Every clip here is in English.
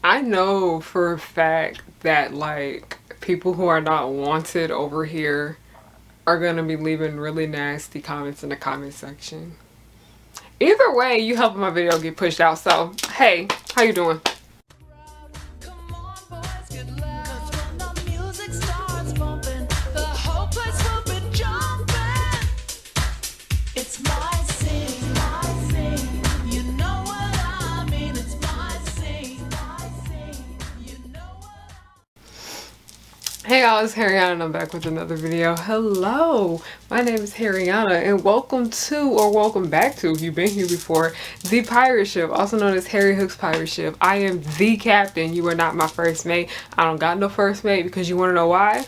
I know for a fact that like people who are not wanted over here are gonna be leaving really nasty comments in the comment section. Either way, you helping my video get pushed out. So hey, how you doing? Hey y'all, it's Harriyanna and I'm back with another video. Hello, my name is Harriyanna and welcome to, or welcome back to, if you've been here before, the pirate ship, also known as Harry Hook's pirate ship. I am the captain. You are not my first mate. I don't got no first mate because you want to know why?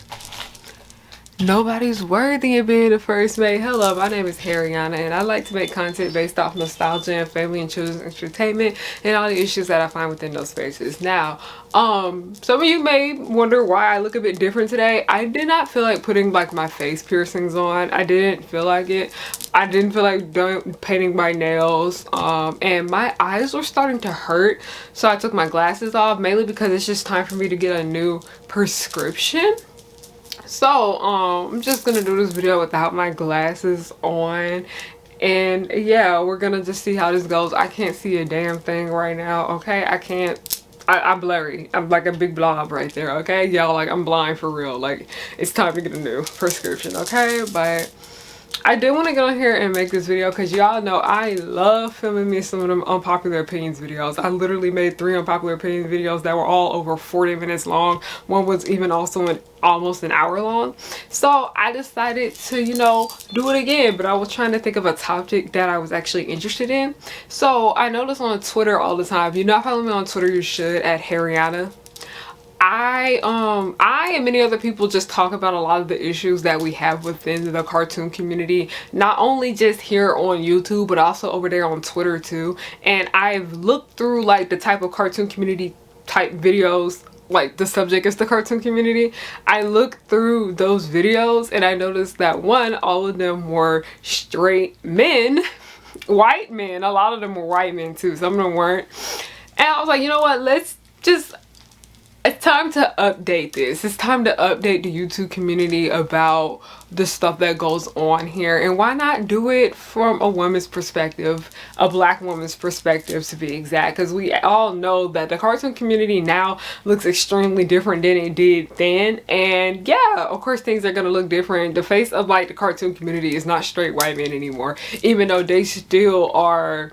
Nobody's worthy of being the first mate. Hello, my name is Harriyanna and I like to make content based off nostalgia and family and children's entertainment and all the issues that I find within those spaces. Now, some of you may wonder why I look a bit different today. I did not feel like putting like my face piercings on. I didn't feel like it. I didn't feel like painting my nails, and my eyes were starting to hurt, so I took my glasses off, mainly because it's just time for me to get a new prescription. So I'm just gonna do this video without my glasses on, and yeah, we're gonna just see how this goes. I can't see a damn thing right now, okay? I'm blurry. I'm like a big blob right there, okay? Y'all, like, I'm blind for real. Like, it's time to get a new prescription, okay? But I did want to get on here and make this video because y'all know I love filming me some of them unpopular opinions videos. I literally made 3 unpopular opinion videos that were all over 40 minutes long. One was even also almost an hour long. So I decided to, you know, do it again, but I was trying to think of a topic that I was actually interested in. So I notice on Twitter all the time, if you're not following me on Twitter, you should, at Harriyanna. I and many other people just talk about a lot of the issues that we have within the cartoon community, not only just here on YouTube but also over there on Twitter too. And I've looked through like the type of cartoon community type videos, like the subject is the cartoon community. I looked through those videos and I noticed that one, all of them were straight men, white men. A lot of them were white men too, some of them weren't. And I was like, you know what, it's time to update this. It's time to update the YouTube community about the stuff that goes on here. And why not do it from a woman's perspective, a black woman's perspective to be exact? Because we all know that the cartoon community now looks extremely different than it did then. And yeah, of course things are going to look different. The face of like the cartoon community is not straight white men anymore, even though they still are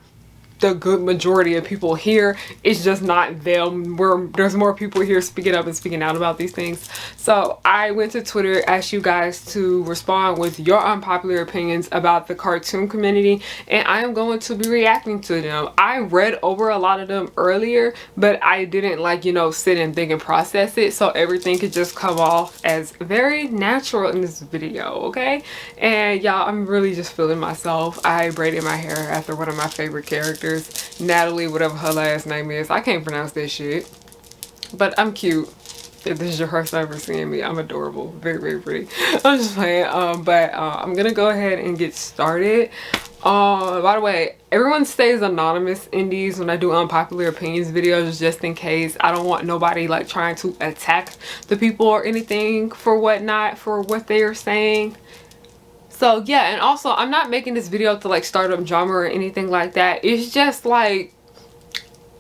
the good majority of people here. It's just not them. There's more people here speaking up and speaking out about these things. So I went to Twitter, asked you guys to respond with your unpopular opinions about the cartoon community, and I am going to be reacting to them. I read over a lot of them earlier, but I didn't, like, you know, sit and think and process it, so everything could just come off as very natural in this video, okay? And y'all, I'm really just feeling myself. I braided my hair after one of my favorite characters, Natalie, whatever her last name is. I can't pronounce this shit, but I'm cute. If this is your first time ever seeing me, I'm adorable, very, very pretty. I'm just playing. But I'm gonna go ahead and get started. By the way, everyone stays anonymous in these when I do unpopular opinions videos, just in case. I don't want nobody like trying to attack the people or anything for what they are saying. So yeah, and also I'm not making this video to like start up drama or anything like that. It's just like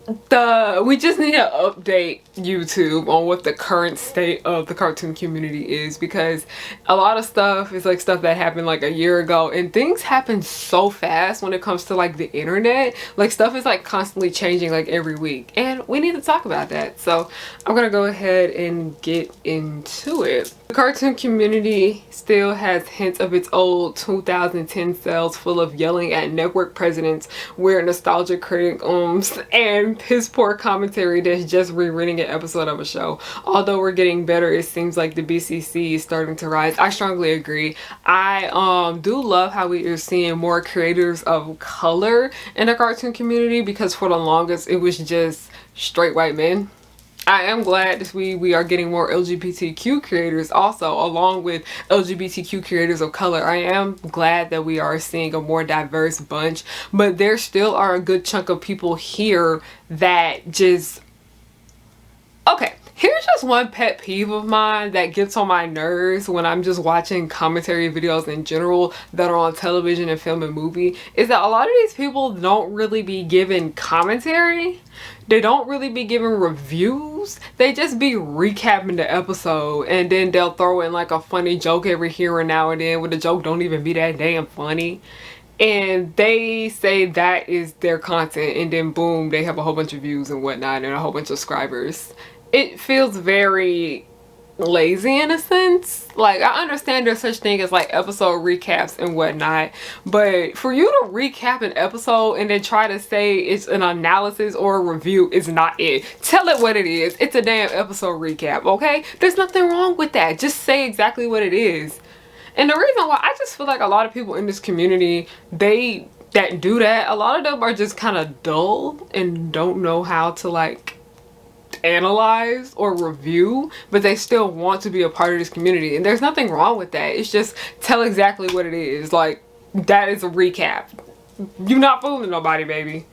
we just need to update YouTube on what the current state of the cartoon community is, because a lot of stuff is like stuff that happened like a year ago, and things happen so fast when it comes to like the internet. Like stuff is like constantly changing like every week, and we need to talk about that. So I'm gonna go ahead and get into it. The cartoon community still has hints of its old 2010 selves, full of yelling at network presidents, where nostalgia critic and his poor commentary that's just rereading an episode of a show. Although we're getting better, it seems like the BCC is starting to rise. I strongly agree. I do love how we are seeing more creators of color in the cartoon community, because for the longest it was just straight white men. I am glad that we are getting more LGBTQ creators also, along with LGBTQ creators of color. I am glad that we are seeing a more diverse bunch, but there still are a good chunk of people here that just Okay, here's just one pet peeve of mine that gets on my nerves when I'm just watching commentary videos in general that are on television and film and movie, is that a lot of these people don't really be giving commentary. They don't really be giving reviews. They just be recapping the episode, and then they'll throw in like a funny joke every here and now and then when the joke don't even be that damn funny. And they say that is their content, and then boom, they have a whole bunch of views and whatnot and a whole bunch of subscribers. It feels very lazy in a sense. Like, I understand there's such thing as like episode recaps and whatnot, but for you to recap an episode and then try to say it's an analysis or a review is not it. Tell it what it is. It's a damn episode recap, okay? There's nothing wrong with that. Just say exactly what it is. And the reason why, I just feel like a lot of people in this community, that do that, a lot of them are just kind of dull and don't know how to like analyze or review, but they still want to be a part of this community. And there's nothing wrong with that. It's just tell exactly what it is. Like, that is a recap. You're not fooling nobody, baby.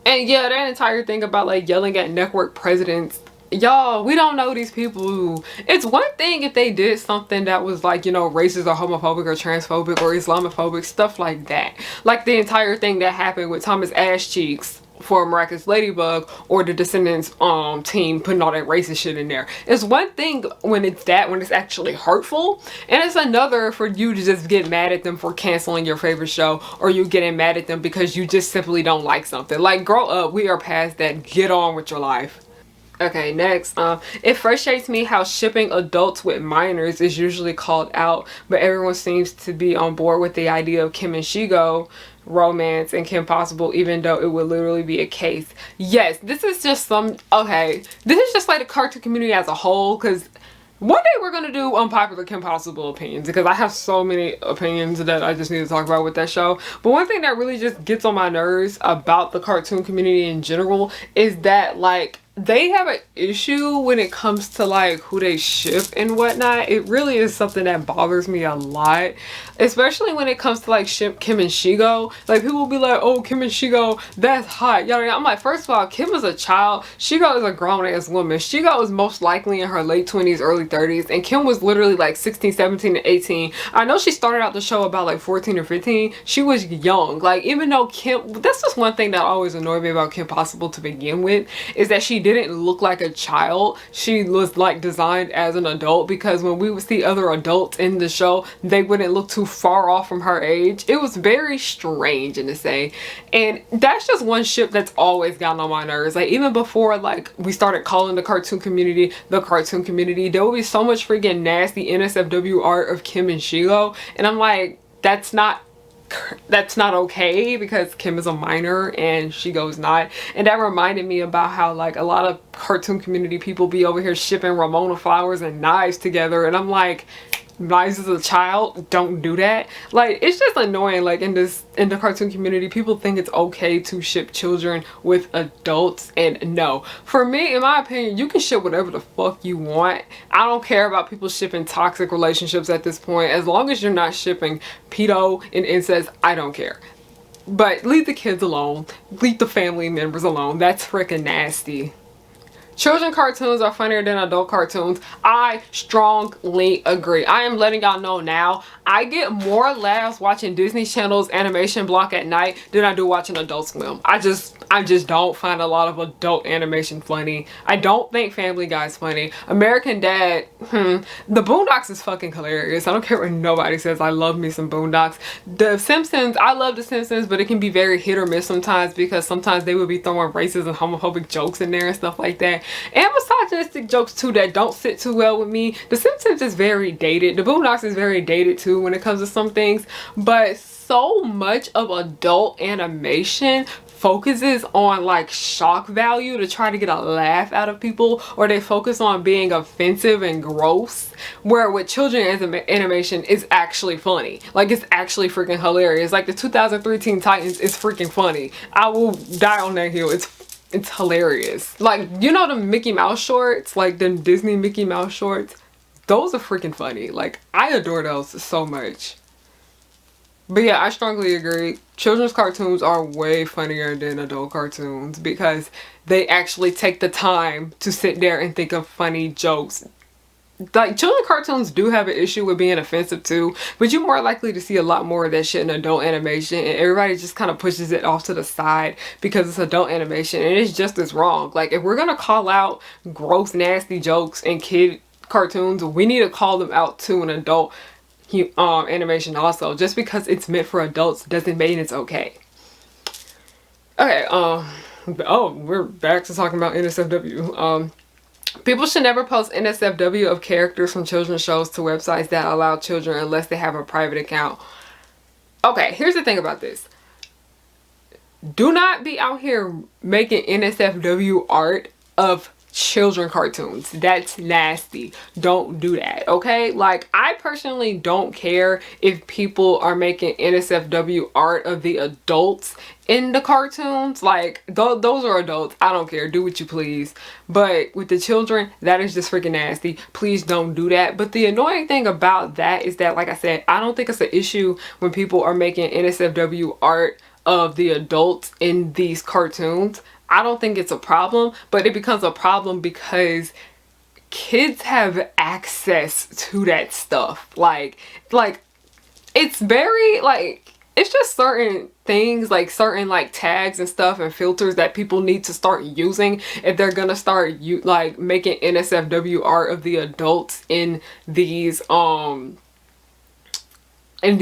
And yeah, that entire thing about like yelling at network presidents, y'all, we don't know these people. It's one thing if they did something that was like, you know, racist or homophobic or transphobic or Islamophobic, stuff like that. Like the entire thing that happened with Thomas Ass Cheeks for Miraculous Ladybug, or the Descendants team putting all that racist shit in there. It's one thing when it's actually hurtful, and it's another for you to just get mad at them for canceling your favorite show, or you getting mad at them because you just simply don't like something. Like, grow up. We are past that. Get on with your life. Okay, next, it frustrates me how shipping adults with minors is usually called out, but everyone seems to be on board with the idea of Kim and Shego romance and Kim Possible, even though it would literally be a case. Yes, this is just this is just like the cartoon community as a whole, because one day we're gonna do unpopular Kim Possible opinions, because I have so many opinions that I just need to talk about with that show. But one thing that really just gets on my nerves about the cartoon community in general is that, like, they have an issue when it comes to like who they ship and whatnot. It really is something that bothers me a lot, especially when it comes to like ship Kim and Shego. Like, people will be like, oh, Kim and Shego, that's hot, yada yada. I'm like, first of all, Kim is a child, Shego is a grown-ass woman. Shego is most likely in her late 20s, early 30s, and Kim was literally like 16, 17, and 18. I know she started out the show about like 14 or 15. She was young. Like, even though Kim, that's just one thing that always annoyed me about Kim Possible to begin with, is that she didn't look like a child. She was like designed as an adult, because when we would see other adults in the show, they wouldn't look too far off from her age. It was very strange to say, and that's just one ship that's always gotten on my nerves. Like, even before like we started calling the cartoon community, there would be so much freaking nasty NSFW art of Kim and Shego, and I'm like, that's not okay, because Kim is a minor and Shego's not. And that reminded me about how like a lot of cartoon community people be over here shipping Ramona Flowers and Knives together, and I'm like, Knives is a child, don't do that. Like, it's just annoying. Like, in the cartoon community, people think it's okay to ship children with adults, and no. For me, in my opinion, you can ship whatever the fuck you want. I don't care about people shipping toxic relationships at this point. As long as you're not shipping pedo and incest, I don't care. But leave the kids alone. Leave the family members alone. That's freaking nasty. Children cartoons are funnier than adult cartoons. I strongly agree. I am letting y'all know now, I get more laughs watching Disney Channel's animation block at night than I do watching Adult Swim. I just don't find a lot of adult animation funny. I don't think Family Guy's funny. American Dad, The Boondocks is fucking hilarious. I don't care what nobody says. I love me some Boondocks. The Simpsons, I love The Simpsons, but it can be very hit or miss sometimes, because sometimes they would be throwing racist and homophobic jokes in there and stuff like that. And misogynistic jokes too that don't sit too well with me. The Simpsons is very dated. The Boondocks is very dated too when it comes to some things. But so much of adult animation focuses on like shock value to try to get a laugh out of people, or they focus on being offensive and gross, where with children's animation is actually funny. Like, it's actually freaking hilarious. Like, the 2003 Teen Titans is freaking funny. I will die on that hill. It's hilarious. Like, you know the Mickey Mouse shorts, like the Disney Mickey Mouse shorts, those are freaking funny. Like, I adore those so much. But yeah, I strongly agree. Children's cartoons are way funnier than adult cartoons because they actually take the time to sit there and think of funny jokes. Like, children cartoons do have an issue with being offensive too, but you're more likely to see a lot more of that shit in adult animation, and everybody just kind of pushes it off to the side because it's adult animation, and it's just as wrong. Like, if we're gonna call out gross, nasty jokes in kid cartoons, we need to call them out to an adult animation also. Just because it's meant for adults doesn't mean it's okay. Okay, oh, we're back to talking about NSFW. People should never post NSFW of characters from children's shows to websites that allow children unless they have a private account. Okay, here's the thing about this. Do not be out here making NSFW art of children cartoons. That's nasty. Don't do that, okay? Like, I personally don't care if people are making NSFW art of the adults in the cartoons. Like, those are adults. I don't care. Do what you please. But with the children, that is just freaking nasty. Please don't do that. But the annoying thing about that is that, like I said, I don't think it's an issue when people are making NSFW art of the adults in these cartoons. I don't think it's a problem, but it becomes a problem because kids have access to that stuff. Like it's very, like, it's just certain things, like certain like tags and stuff and filters that people need to start using if they're gonna start like making NSFW art of the adults in these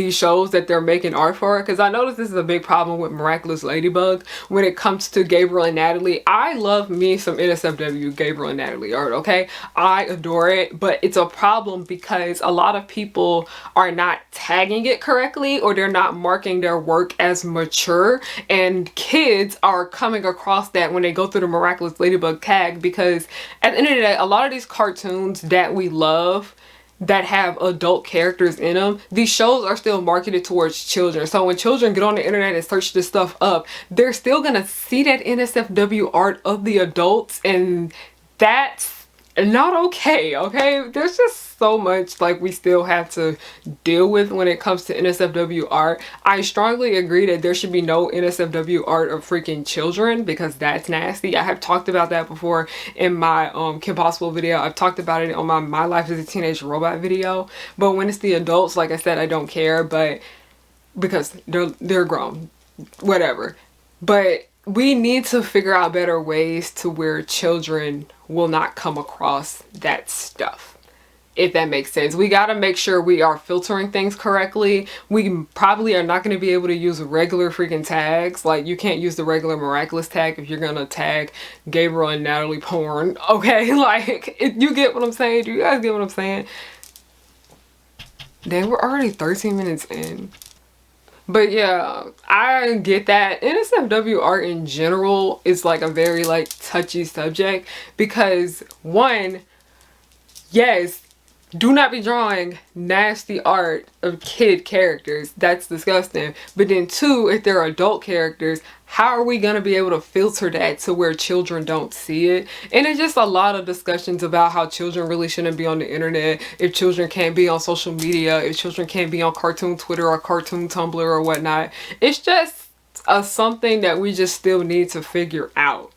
shows that they're making art for. Because I noticed this is a big problem with Miraculous Ladybug when it comes to Gabriel and Natalie. I love me some NSFW Gabriel and Natalie art, okay? I adore it, but it's a problem because a lot of people are not tagging it correctly, or they're not marking their work as mature, and kids are coming across that when they go through the Miraculous Ladybug tag. Because at the end of the day, a lot of these cartoons that we love that have adult characters in them, these shows are still marketed towards children. So when children get on the internet and search this stuff up, they're still gonna see that NSFW art of the adults, and that's not okay, okay? There's just so much like we still have to deal with when it comes to NSFW art. I strongly agree that there should be no NSFW art of freaking children because that's nasty. I have talked about that before in my Kim Possible video. I've talked about it on my Life as a Teenage Robot video. But when it's the adults, like I said, I don't care, but because they're grown, whatever. But we need to figure out better ways to where children will not come across that stuff, if that makes sense. We got to make sure we are filtering things correctly. We probably are not going to be able to use regular freaking tags. Like, you can't use the regular Miraculous tag if you're going to tag Gabriel and Natalie porn, okay? Like, you get what I'm saying? Do you guys get what I'm saying? Dang, we're already 13 minutes in. But yeah, I get that. NSFW art in general is like a very like touchy subject because, one, yes, do not be drawing nasty art of kid characters. That's disgusting. But then two, if they're adult characters, how are we going to be able to filter that to where children don't see it? And it's just a lot of discussions about how children really shouldn't be on the internet, if children can't be on social media, if children can't be on cartoon Twitter or cartoon Tumblr or whatnot. It's just something that we just still need to figure out.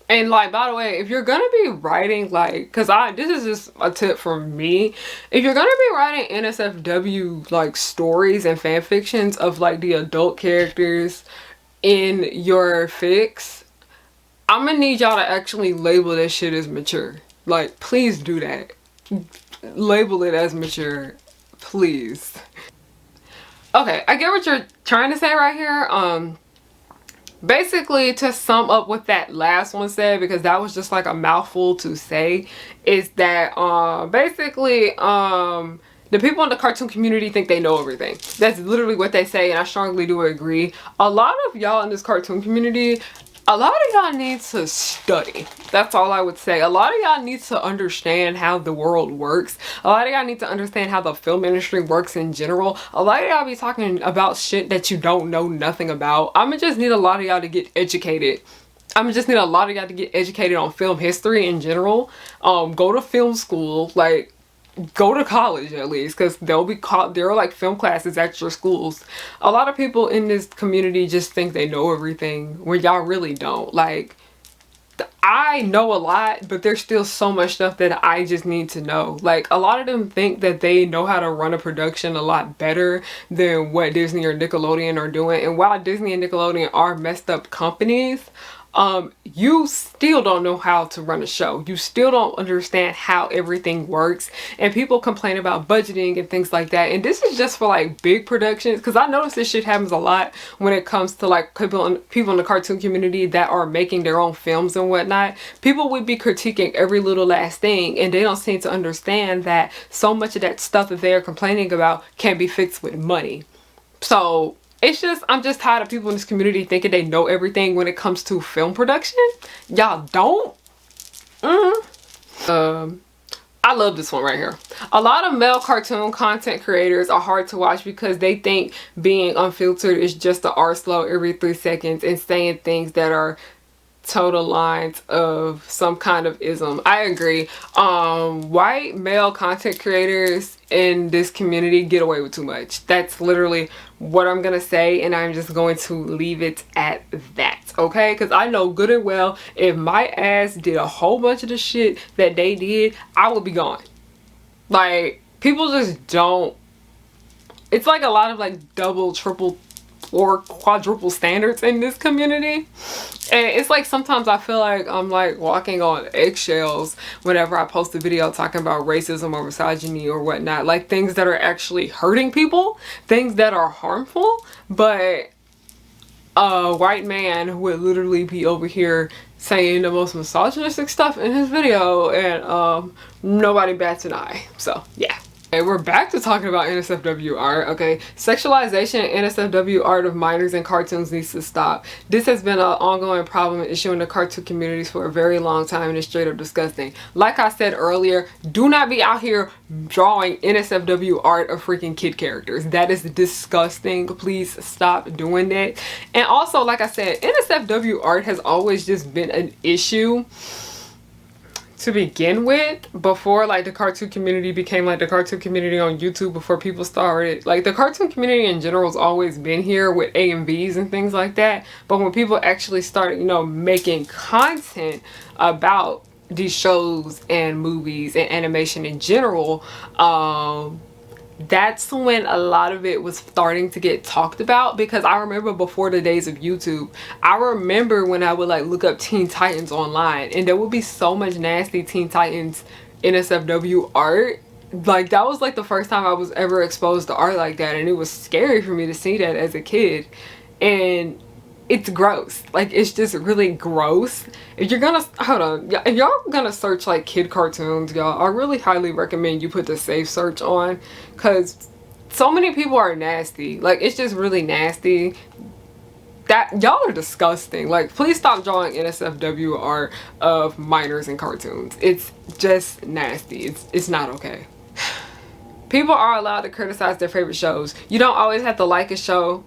And like, by the way, if you're gonna be writing, like, because this is just a tip from me, if you're gonna be writing NSFW like stories and fan fictions of like the adult characters in your fics, I'm gonna need y'all to actually label this shit as mature. Like, please do that. Label it as mature, please. Okay, I get what you're trying to say right here. Basically, to sum up what that last one said, because that was just like a mouthful to say, is that basically the people in the cartoon community think they know everything. That's literally what they say, and I strongly do agree. A lot of y'all in this cartoon community, a lot of y'all need to study. That's all I would say. A lot of y'all need to understand how the world works. A lot of y'all need to understand how the film industry works in general. A lot of y'all be talking about shit that you don't know nothing about. I'ma just need a lot of y'all to get educated. I'ma just need a lot of y'all to get educated on film history in general. Go to film school. Like, go to college at least, because they'll be caught. There are like film classes at your schools. A lot of people in this community just think they know everything when y'all really don't. Like, I know a lot, but there's still so much stuff that I just need to know. Like, a lot of them think that they know how to run a production a lot better than what Disney or Nickelodeon are doing. And while Disney and Nickelodeon are messed up companies, you still don't know how to run a show. You still don't understand how everything works, and people complain about budgeting and things like that. And this is just for like big productions, because I notice this shit happens a lot when it comes to like people in the cartoon community that are making their own films and whatnot. People would be critiquing every little last thing, and they don't seem to understand that so much of that stuff that they're complaining about can be fixed with money. So it's just, I'm just tired of people in this community thinking they know everything when it comes to film production. Y'all don't. I love this one right here. A lot of male cartoon content creators are hard to watch because they think being unfiltered is just the R slow every 3 seconds and saying things that are total lines of some kind of ism. I agree. White male content creators in this community get away with too much. That's literally what I'm gonna say, and I'm just going to leave it at that, okay? Because I know good and well if my ass did a whole bunch of the shit that they did, I would be gone. Like, people just don't. It's like a lot of like double, triple, or quadruple standards in this community, and it's like sometimes I feel like I'm like walking on eggshells whenever I post a video talking about racism or misogyny or whatnot, like things that are actually hurting people, things that are harmful. But a white man would literally be over here saying the most misogynistic stuff in his video, and nobody bats an eye. So yeah. Okay, we're back to talking about NSFW art. Okay, sexualization and NSFW art of minors in cartoons needs to stop. This has been an ongoing problem and issue in the cartoon communities for a very long time, and it's straight up disgusting. Like I said earlier, do not be out here drawing NSFW art of freaking kid characters. That is disgusting. Please stop doing that. And also, like I said, NSFW art has always just been an issue to begin with, before like the cartoon community became like the cartoon community on YouTube, before people started. Like, the cartoon community in general has always been here with AMVs and things like that, but when people actually started, you know, making content about these shows and movies and animation in general, that's when a lot of it was starting to get talked about. Because I remember before the days of YouTube, I remember when I would like look up Teen Titans online, and there would be so much nasty Teen Titans NSFW art. Like, that was like the first time I was ever exposed to art like that, and it was scary for me to see that as a kid. And it's gross. Like, it's just really gross. If you're gonna, hold on, if y'all gonna search like kid cartoons, y'all, I really highly recommend you put the safe search on, because so many people are nasty. Like, it's just really nasty. That y'all are disgusting. Like, please stop drawing NSFW art of minors in cartoons. It's just nasty. It's not okay. People are allowed to criticize their favorite shows. You don't always have to like a show.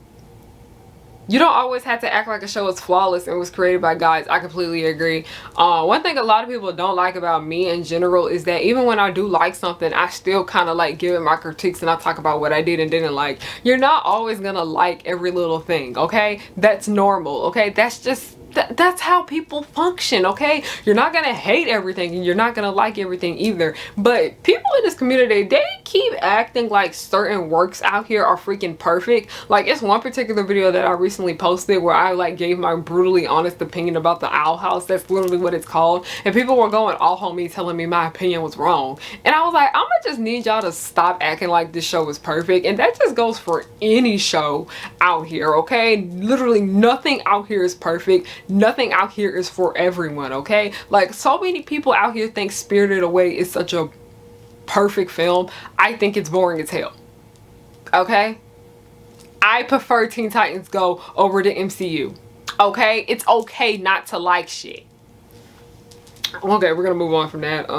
You don't always have to act like a show is flawless and was created by guys. I completely agree. One thing a lot of people don't like about me in general is that even when I do like something, I still kind of like give it my critiques, and I talk about what I did and didn't like. You're not always gonna like every little thing, okay? That's normal, okay? That's just that's how people function, okay? You're not gonna hate everything, and you're not gonna like everything either. But people in this community, they keep acting like certain works out here are freaking perfect. Like, it's one particular video that I recently posted where I like gave my brutally honest opinion about the Owl House. That's literally what it's called. And people were going all on me, telling me my opinion was wrong. And I was like, I'm gonna just need y'all to stop acting like this show is perfect. And that just goes for any show out here, okay? Literally nothing out here is perfect. Nothing out here is for everyone, okay? Like, so many people out here think Spirited Away is such a perfect film. I think it's boring as hell, okay? I prefer Teen Titans Go over the MCU, okay? It's okay not to like shit. Okay, we're gonna move on from that.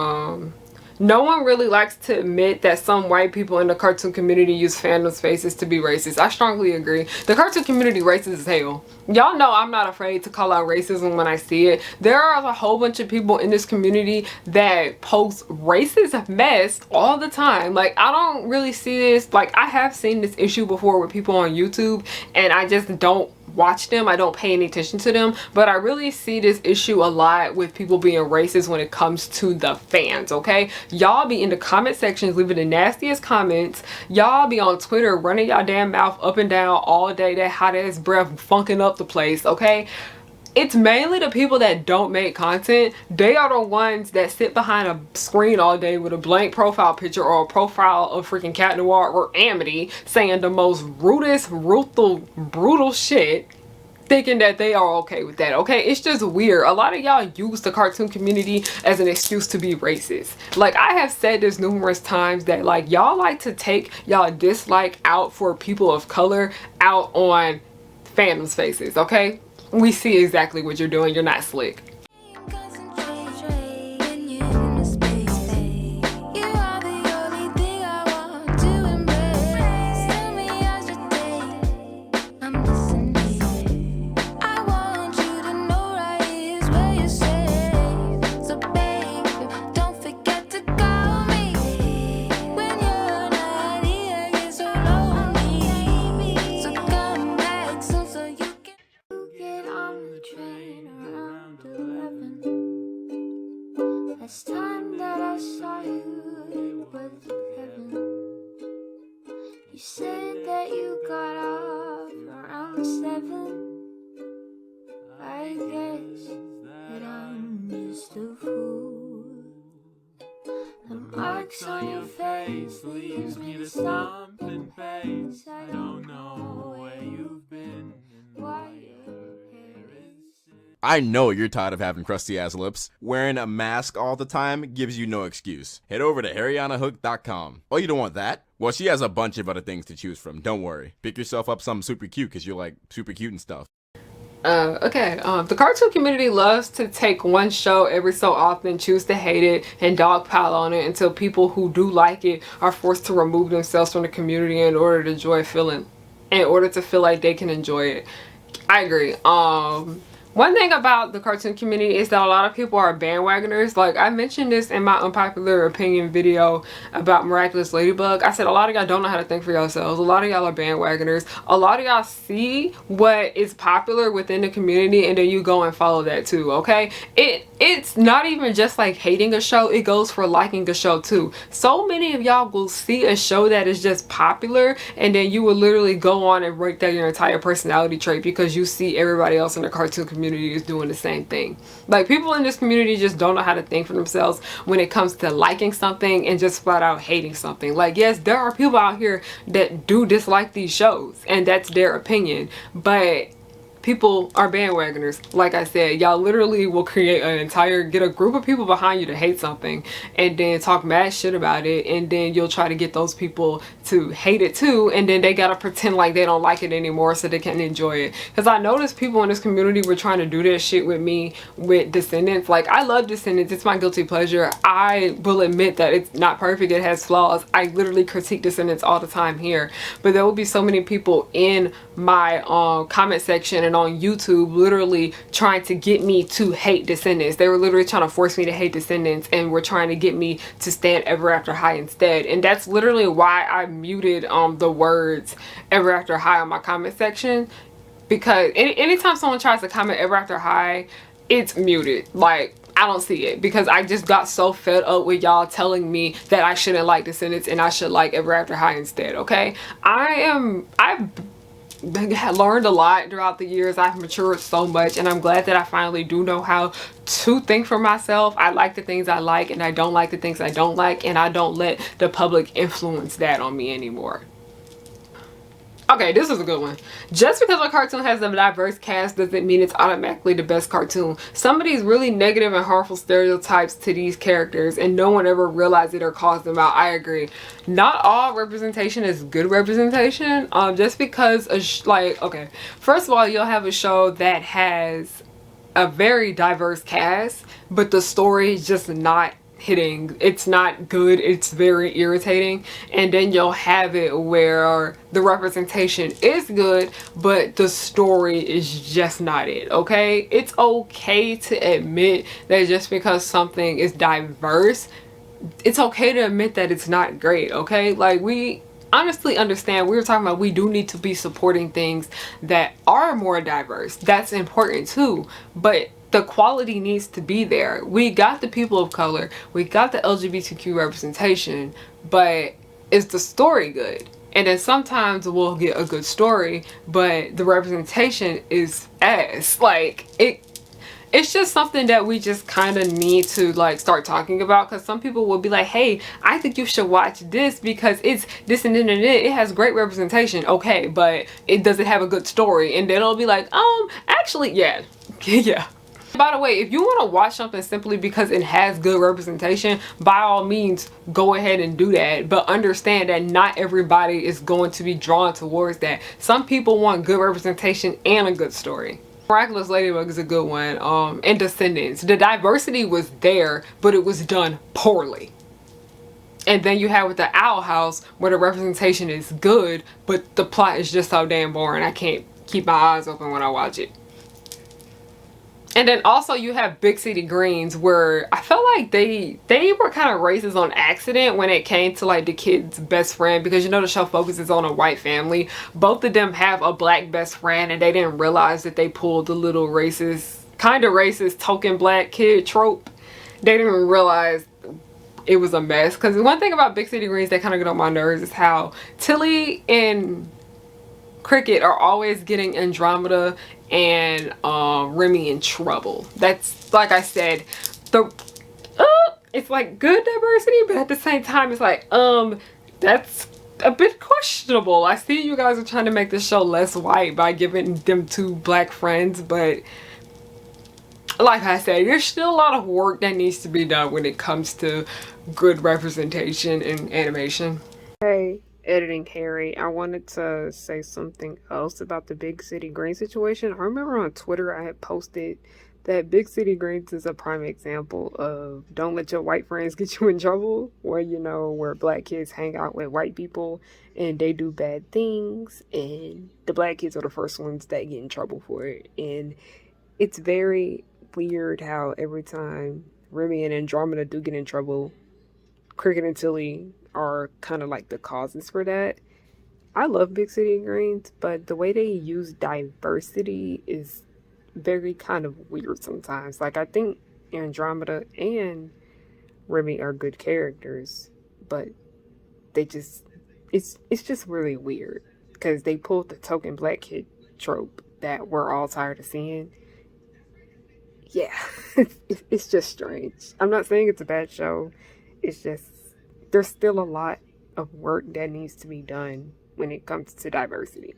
No one really likes to admit that some white people in the cartoon community use fandom spaces to be racist. I strongly agree. The cartoon community racist as hell. Y'all know I'm not afraid to call out racism when I see it. There are a whole bunch of people in this community that post racist mess all the time. Like, I don't really see this. Like, I have seen this issue before with people on YouTube, and I just don't watch them. I don't pay any attention to them, but I really see this issue a lot with people being racist when it comes to the fans. Okay, y'all be in the comment sections leaving the nastiest comments. Y'all be on Twitter running y'all damn mouth up and down all day, that hot ass breath funking up the place. Okay, it's mainly the people that don't make content. They are the ones that sit behind a screen all day with a blank profile picture or a profile of freaking Cat Noir or Amity saying the most rudest, brutal shit, thinking that they are okay with that. Okay, it's just weird. A lot of y'all use the cartoon community as an excuse to be racist. Like, I have said this numerous times that, like, y'all like to take y'all dislike out for people of color out on fandom spaces. Okay, we see exactly what you're doing. You're not slick. Last time that I saw you, it was heaven. You said that you got off around 7. I guess that I'm just a fool. The marks on your face leaves me to stomp in pace. I don't know where you've been and why your hair is. I know you're tired of having crusty ass lips. Wearing a mask all the time gives you no excuse. Head over to harriyannahook.com. Oh, you don't want that? Well, she has a bunch of other things to choose from. Don't worry. Pick yourself up something super cute because you're like super cute and stuff. The cartoon community loves to take one show every so often, choose to hate it, and dogpile on it until people who do like it are forced to remove themselves from the community in order to feel like they can enjoy it. I agree. One thing about the cartoon community is that a lot of people are bandwagoners. Like, I mentioned this in my unpopular opinion video about Miraculous Ladybug. I said a lot of y'all don't know how to think for yourselves. A lot of y'all are bandwagoners. A lot of y'all see what is popular within the community and then you go and follow that too, okay? It's not even just like hating a show. It goes for liking a show too. So many of y'all will see a show that is just popular and then you will literally go on and break down your entire personality trait because you see everybody else in the cartoon community is doing the same thing. Like, people in this community just don't know how to think for themselves when it comes to liking something and just flat out hating something. Like, yes, there are people out here that do dislike these shows and that's their opinion, but people are bandwagoners. Like I said, y'all literally will get a group of people behind you to hate something and then talk mad shit about it, and then you'll try to get those people to hate it too, and then they gotta pretend like they don't like it anymore so they can enjoy it. Because I noticed people in this community were trying to do that shit with me with Descendants. Like, I love Descendants. It's my guilty pleasure. I will admit that it's not perfect. It has flaws. I literally critique Descendants all the time here, but there will be so many people in my comment section and on YouTube literally trying to get me to hate Descendants. They were literally trying to force me to hate Descendants and were trying to get me to stand Ever After High instead. And that's literally why I muted the words Ever After High on my comment section, because anytime someone tries to comment Ever After High, it's muted. Like, I don't see it because I just got so fed up with y'all telling me that I shouldn't like Descendants and I should like Ever After High instead. Okay, I've learned a lot throughout the years. I've matured so much and I'm glad that I finally do know how to think for myself. I like the things I like and I don't like the things I don't like, and I don't let the public influence that on me anymore. Okay, this is a good one. Just because a cartoon has a diverse cast doesn't mean it's automatically the best cartoon. Some of these really negative and harmful stereotypes to these characters and no one ever realized it or calls them out. I agree. Not all representation is good representation. Just because okay, first of all, you'll have a show that has a very diverse cast, but the story is just not hitting. It's not good. It's very irritating. And then you'll have it where the representation is good, but the story is just not it. Okay, it's okay to admit that just because something is diverse, it's okay to admit that it's not great. Okay, like, we honestly understand, we were talking about, we do need to be supporting things that are more diverse. That's important too, but the quality needs to be there. We got the people of color, we got the LGBTQ representation, but is the story good? And then sometimes we'll get a good story, but the representation is ass. Like, it's just something that we just kind of need to like start talking about, because some people will be like, hey, I think you should watch this because it's this and then it has great representation. Okay, but it doesn't have a good story. And then it'll be like, actually, yeah. Yeah. By the way, if you want to watch something simply because it has good representation, by all means, go ahead and do that. But understand that not everybody is going to be drawn towards that. Some people want good representation and a good story. Miraculous Ladybug is a good one. And Descendants. The diversity was there, but it was done poorly. And then you have with the Owl House, where the representation is good, but the plot is just so damn boring. I can't keep my eyes open when I watch it. And then also you have Big City Greens, where I felt like they were kind of racist on accident when it came to like the kid's best friend, because you know the show focuses on a white family. Both of them have a black best friend, and they didn't realize that they pulled the little racist, kind of racist token black kid trope. They didn't realize it was a mess. Because one thing about Big City Greens that kind of get on my nerves is how Tilly and Cricket are always getting Andromeda and Remy in trouble. That's, like I said, it's like good diversity, but at the same time it's like that's a bit questionable. I see you guys are trying to make the show less white by giving them two black friends, but like I said, there's still a lot of work that needs to be done when it comes to good representation in animation. Hey, editing Harry, I wanted to say something else about the Big City Green situation. I remember on Twitter I had posted that Big City Greens is a prime example of don't let your white friends get you in trouble, where, you know, where black kids hang out with white people and they do bad things, and the black kids are the first ones that get in trouble for it. And it's very weird how every time Remy and Andromeda do get in trouble, Cricket and Tilly are kind of like the causes for that. I love Big City Greens, but the way they use diversity is very kind of weird sometimes. Like, I think Andromeda and Remy are good characters, but they just, it's just really weird because they pulled the token black kid trope that we're all tired of seeing. Yeah, it's just strange. I'm not saying it's a bad show. It's just, there's still a lot of work that needs to be done when it comes to diversity.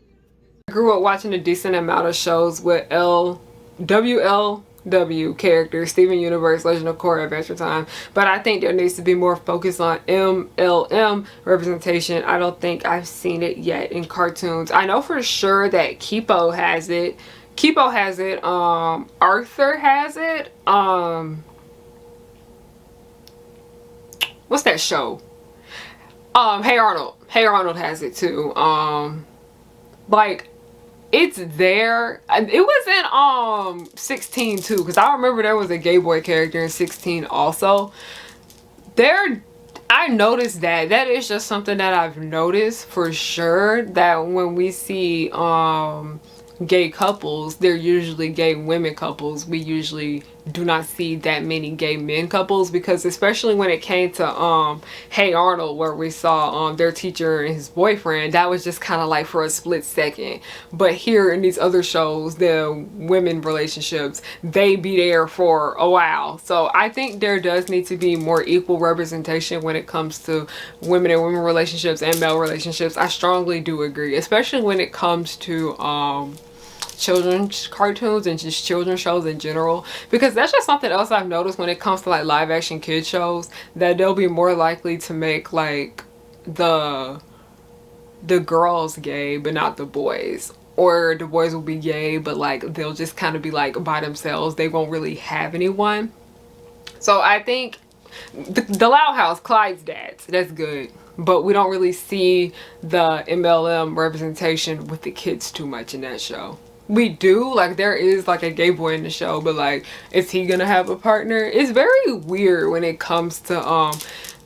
I grew up watching a decent amount of shows with WLW characters, Steven Universe, Legend of Korra, Adventure Time, but I think there needs to be more focus on MLM representation. I don't think I've seen it yet in cartoons. I know for sure that Kipo has it. Arthur has it. What's that show? Hey Arnold. Hey Arnold has it too. Like, it's there. It was in 16 too, because I remember there was a gay boy character in 16 also. I noticed that is just something that I've noticed for sure, that when we see gay couples, they're usually gay women couples. We usually do not see that many gay men couples, because especially when it came to Hey Arnold, where we saw their teacher and his boyfriend, that was just kind of like for a split second. But here in these other shows, the women relationships, they be there for a while. So I think there does need to be more equal representation when it comes to women and women relationships and male relationships. I strongly do agree, especially when it comes to children's cartoons and just children's shows in general, because that's just something else I've noticed when it comes to like live action kid shows, that they'll be more likely to make like the girls gay but not the boys, or the boys will be gay but like they'll just kind of be like by themselves, they won't really have anyone. So I think The Loud House, Clyde's dads. That's good. But we don't really see the MLM representation with the kids too much in that show. We do, like, there is like a gay boy in the show, but like, is he gonna have a partner? It's very weird when it comes to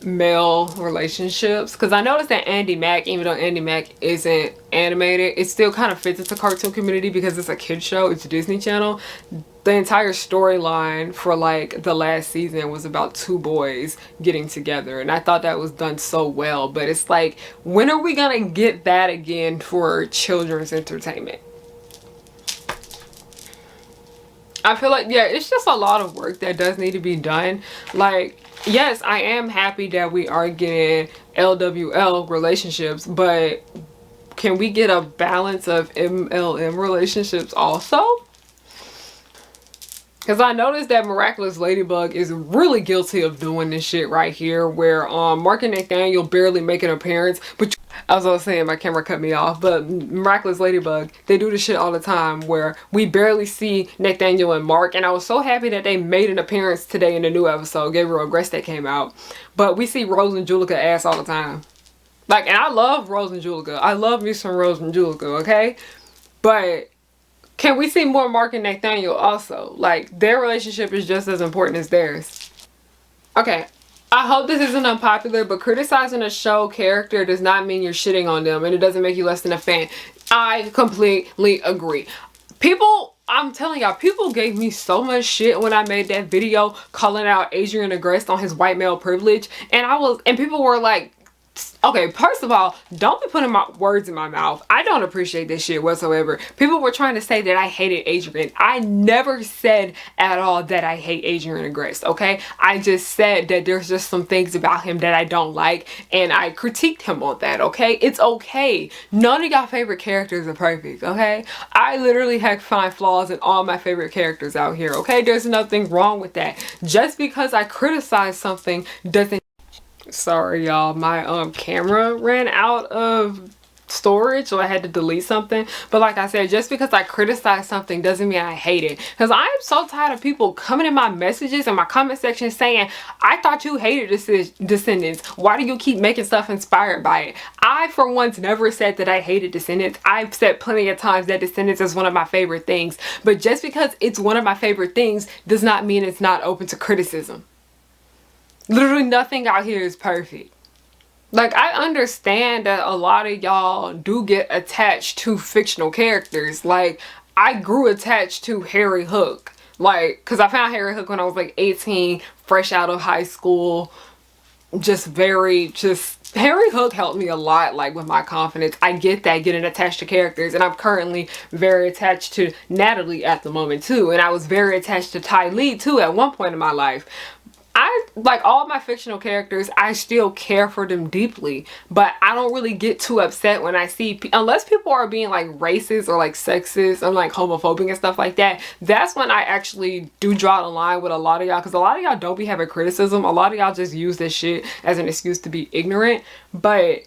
male relationships, because I noticed that Andy Mack, even though Andy Mack isn't animated, it still kind of fits into cartoon community because it's a kid show. It's a Disney Channel. The entire storyline for like the last season was about two boys getting together, and I thought that was done so well. But it's like, when are we gonna get that again for children's entertainment? I feel like, yeah, it's just a lot of work that does need to be done. Like, yes, I am happy that we are getting LWL relationships, but can we get a balance of MLM relationships also? Because I noticed that Miraculous Ladybug is really guilty of doing this shit right here, where Mark and Nathaniel barely make an appearance, but as I was saying, my camera cut me off, but Miraculous Ladybug, they do this shit all the time where we barely see Nathaniel and Mark, and I was so happy that they made an appearance today in the new episode, Gabriel Gress, that came out. But we see Rose and Julica ass all the time. Like, and I love Rose and Julica. I love me some Rose and Julica, okay? But can we see more Mark and Nathaniel also? Like, their relationship is just as important as theirs. Okay, I hope this isn't unpopular, but criticizing a show character does not mean you're shitting on them, and it doesn't make you less than a fan. I completely agree. People, I'm telling y'all, people gave me so much shit when I made that video calling out Adrian Agreste on his white male privilege, and people were like, okay, first of all, don't be putting my words in my mouth. I don't appreciate this shit whatsoever. People were trying to say that I hated Adrian. I never said at all that I hate Adrian Agreste, okay? I just said that there's just some things about him that I don't like, and I critiqued him on that, okay? It's okay. None of y'all favorite characters are perfect, okay? I literally find flaws in all my favorite characters out here, okay? There's nothing wrong with that. Just because I criticize something doesn't... Sorry y'all, my camera ran out of storage, so I had to delete something. But like I said, just because I criticize something doesn't mean I hate it, because I am so tired of people coming in my messages and my comment section saying, I thought you hated Descendants, why do you keep making stuff inspired by it? I for once never said that I hated Descendants. I've said plenty of times that Descendants is one of my favorite things, but just because it's one of my favorite things does not mean it's not open to criticism. Literally nothing out here is perfect. Like, I understand that a lot of y'all do get attached to fictional characters. Like, I grew attached to Harriyannahook. Like, because I found Harriyannahook when I was like 18, fresh out of high school. Harriyannahook helped me a lot, like, with my confidence. I get that, getting attached to characters. And I'm currently very attached to Natalie at the moment, too. And I was very attached to Ty Lee, too, at one point in my life. I like all my fictional characters. I still care for them deeply, but I don't really get too upset when I see, unless people are being like racist or like sexist and like homophobic and stuff like that. That's when I actually do draw the line with a lot of y'all, because a lot of y'all don't be having criticism. A lot of y'all just use this shit as an excuse to be ignorant. But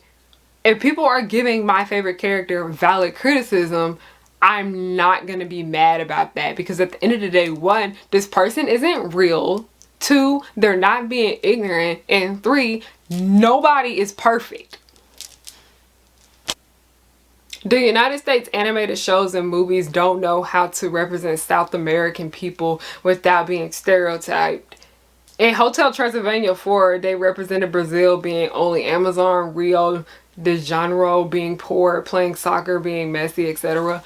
if people are giving my favorite character valid criticism, I'm not gonna be mad about that, because at the end of the day, one, this person isn't real. 2, they're not being ignorant. And 3, nobody is perfect. The United States animated shows and movies don't know how to represent South American people without being stereotyped. In Hotel Transylvania 4, they represented Brazil being only Amazon, Rio de Janeiro being poor, playing soccer, being messy, etc.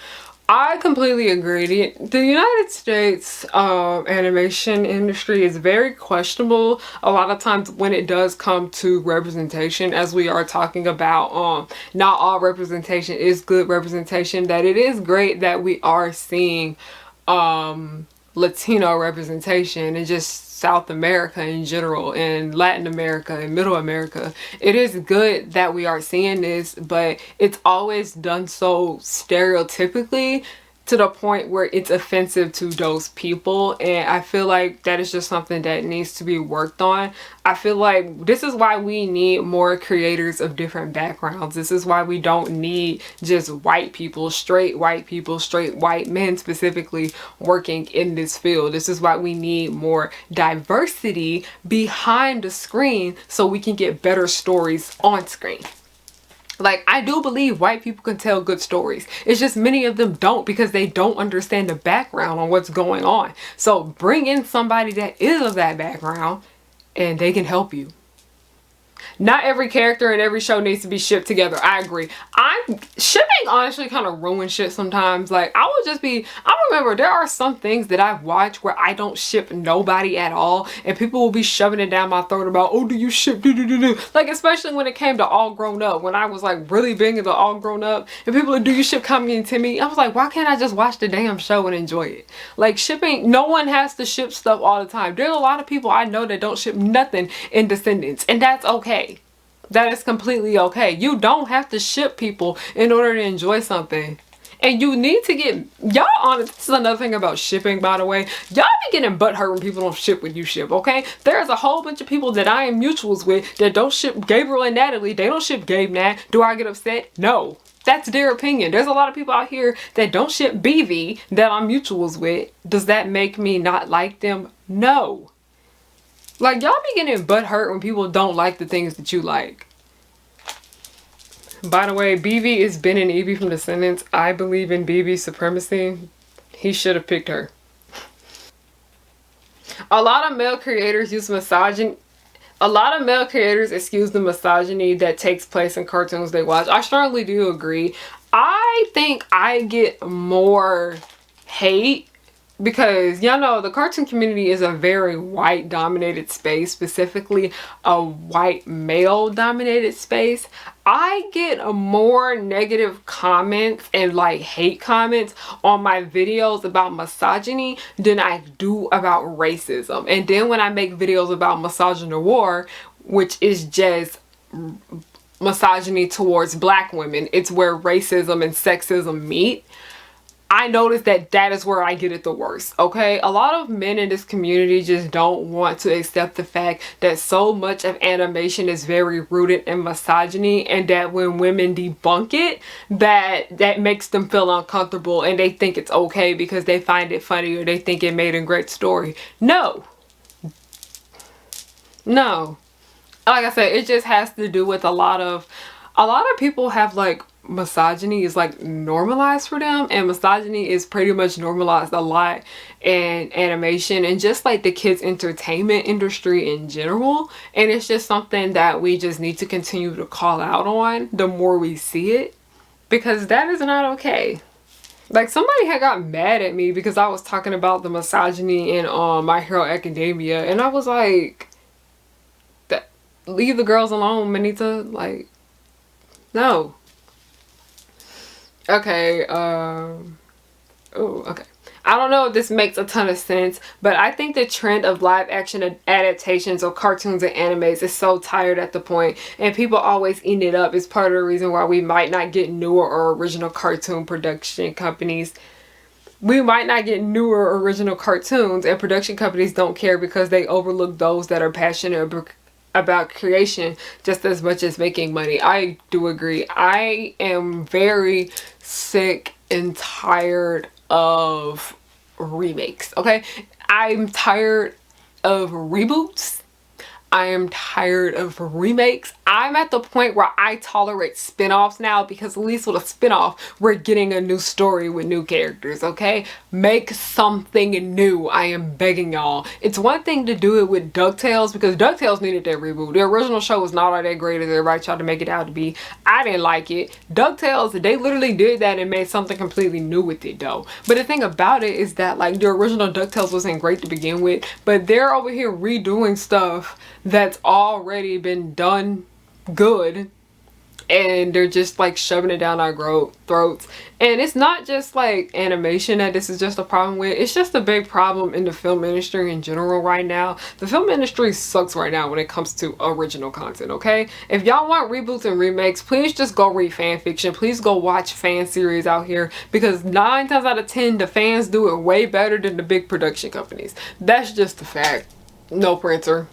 I completely agree. The United States animation industry is very questionable a lot of times when it does come to representation, as we are talking about. Not all representation is good representation. That it is great that we are seeing Latino representation and just South America in general, and Latin America and Middle America. It is good that we are seeing this, but it's always done so stereotypically to the point where it's offensive to those people, and I feel like that is just something that needs to be worked on. I feel like this is why we need more creators of different backgrounds. This is why we don't need just white people, straight white men specifically working in this field. This is why we need more diversity behind the screen so we can get better stories on screen. Like, I do believe white people can tell good stories. It's just many of them don't, because they don't understand the background on what's going on. So bring in somebody that is of that background and they can help you. Not every character in every show needs to be shipped together. I agree. Shipping honestly kind of ruins shit sometimes. Like, I remember there are some things that I've watched where I don't ship nobody at all, and people will be shoving it down my throat about, oh, do you ship do. Like, especially when it came to All Grown Up, when I was like really big into All Grown Up, and people would, do you ship Kami and Timmy? I was like, why can't I just watch the damn show and enjoy it? Like, shipping, no one has to ship stuff all the time. There's a lot of people I know that don't ship nothing in Descendants, and that's okay. That is completely okay. You don't have to ship people in order to enjoy something. And you need to get, y'all honest, this is another thing about shipping, by the way. Y'all be getting butthurt when people don't ship when you ship, okay? There's a whole bunch of people that I am mutuals with that don't ship Gabriel and Natalie. They don't ship Gabe Nat. Do I get upset? No. That's their opinion. There's a lot of people out here that don't ship BV that I'm mutuals with. Does that make me not like them? No. Like, y'all be getting butthurt when people don't like the things that you like. By the way, BV is Ben and Evie from Descendants. I believe in BV's supremacy. He should have picked her. A lot of male creators use misogyny. A lot of male creators excuse the misogyny that takes place in cartoons they watch. I strongly do agree. I think I get more hate because, y'all know, the cartoon community is a very white dominated space, specifically a white male dominated space. I get more negative comments and like hate comments on my videos about misogyny than I do about racism. And then when I make videos about misogynoir, which is just misogyny towards black women, it's where racism and sexism meet, I noticed that that is where I get it the worst, okay? A lot of men in this community just don't want to accept the fact that so much of animation is very rooted in misogyny, and that when women debunk it, that makes them feel uncomfortable and they think it's okay because they find it funny or they think it made a great story. No. No. Like I said, it just has to do with a lot of people have like misogyny is like normalized for them, and misogyny is pretty much normalized a lot in animation and just like the kids entertainment industry in general, and it's just something that we just need to continue to call out on the more we see it, because that is not okay. Like, somebody had got mad at me because I was talking about the misogyny in My Hero Academia, and I was like, leave the girls alone, Manita. Like, no. Okay, okay. I don't know if this makes a ton of sense, but I think the trend of live action adaptations of cartoons and animes is so tired at the point, and people always eating it up. Is part of the reason why we might not get newer or original cartoon production companies. We might not get newer original cartoons, and production companies don't care because they overlook those that are passionate about creation just as much as making money. I do agree. I am very sick and tired of remakes, okay? I'm tired of reboots. I am tired of remakes. I'm at the point where I tolerate spin-offs now, because at least with a spin-off, we're getting a new story with new characters, okay? Make something new. I am begging y'all. It's one thing to do it with DuckTales, because DuckTales needed that reboot. The original show was not all that great as everybody tried to make it out to be. I didn't like it. DuckTales, they literally did that and made something completely new with it though. But the thing about it is that like the original DuckTales wasn't great to begin with, but they're over here redoing stuff that's already been done good and they're just like shoving it down our throats. And it's not just like animation that this is just a problem with, it's just a big problem in the film industry in general right now. The film industry sucks right now when it comes to original content, okay? If y'all want reboots and remakes, please just go read fan fiction. Please go watch fan series out here, because 9 times out of 10 the fans do it way better than the big production companies. That's just a fact. No printer.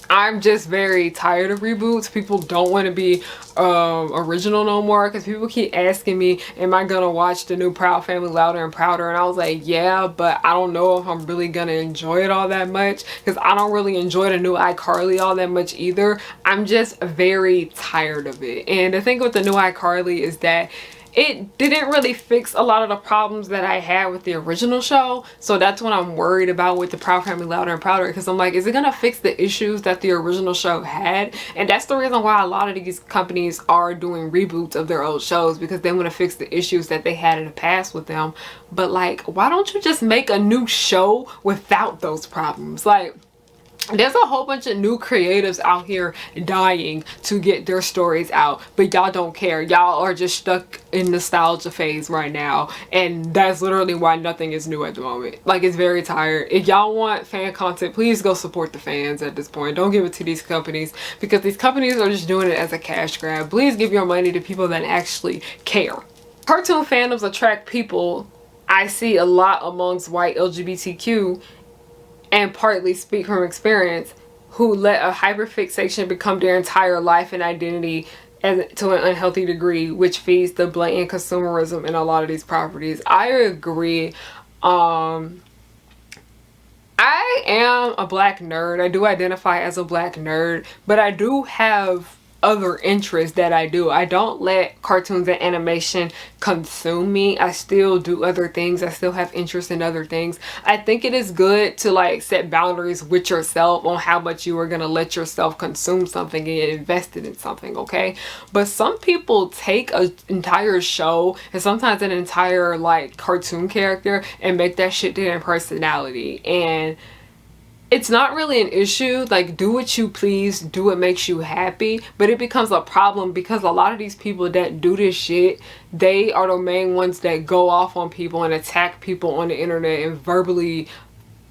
I'm just very tired of reboots. People don't want to be original no more, because people keep asking me, am I gonna watch the new Proud Family Louder and Prouder? And I was like, yeah, but I don't know if I'm really gonna enjoy it all that much, because I don't really enjoy the new iCarly all that much either. I'm just very tired of it. And the thing with the new iCarly is that it didn't really fix a lot of the problems that I had with the original show. So that's what I'm worried about with the Proud Family Louder and Prouder, because I'm like, is it gonna fix the issues that the original show had? And that's the reason why a lot of these companies are doing reboots of their old shows, because they want to fix the issues that they had in the past with them. But like, why don't you just make a new show without those problems? Like, there's a whole bunch of new creatives out here dying to get their stories out, but y'all don't care. Y'all are just stuck in nostalgia phase right now, and that's literally why nothing is new at the moment. Like, it's very tired. If y'all want fan content, please go support the fans at this point. Don't give it to these companies, because these companies are just doing it as a cash grab. Please give your money to people that actually care. Cartoon fandoms attract people I see a lot amongst white LGBTQ, and partly speak from experience, who let a hyperfixation become their entire life and identity to an unhealthy degree, which feeds the blatant consumerism in a lot of these properties. I agree. I am a black nerd. I do identify as a black nerd, but I do have other interests that I do. I don't let cartoons and animation consume me. I still do other things. I still have interest in other things. I think it is good to like set boundaries with yourself on how much you are going to let yourself consume something and get invested in something, okay? But some people take an entire show and sometimes an entire like cartoon character and make that shit their personality, and it's not really an issue. Like, do what you please, do what makes you happy, but it becomes a problem because a lot of these people that do this shit, they are the main ones that go off on people and attack people on the internet and verbally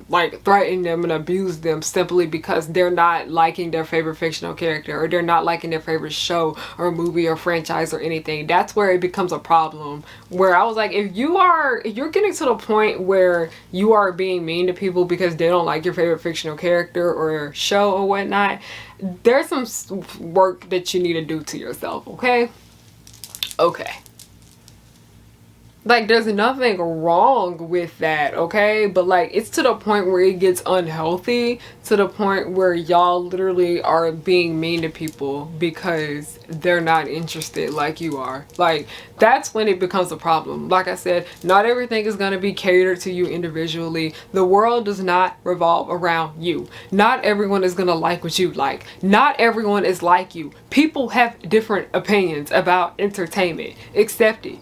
like threaten them and abuse them simply because they're not liking their favorite fictional character, or they're not liking their favorite show or movie or franchise or anything. That's where it becomes a problem, where I was like, if you're getting to the point where you are being mean to people because they don't like your favorite fictional character or show or whatnot, there's some work that you need to do to yourself, okay? Like, there's nothing wrong with that, okay? But like, it's to the point where it gets unhealthy, to the point where y'all literally are being mean to people because they're not interested like you are. Like, that's when it becomes a problem. Like I said, not everything is going to be catered to you individually. The world does not revolve around you. Not everyone is going to like what you like. Not everyone is like you. People have different opinions about entertainment. Accept it.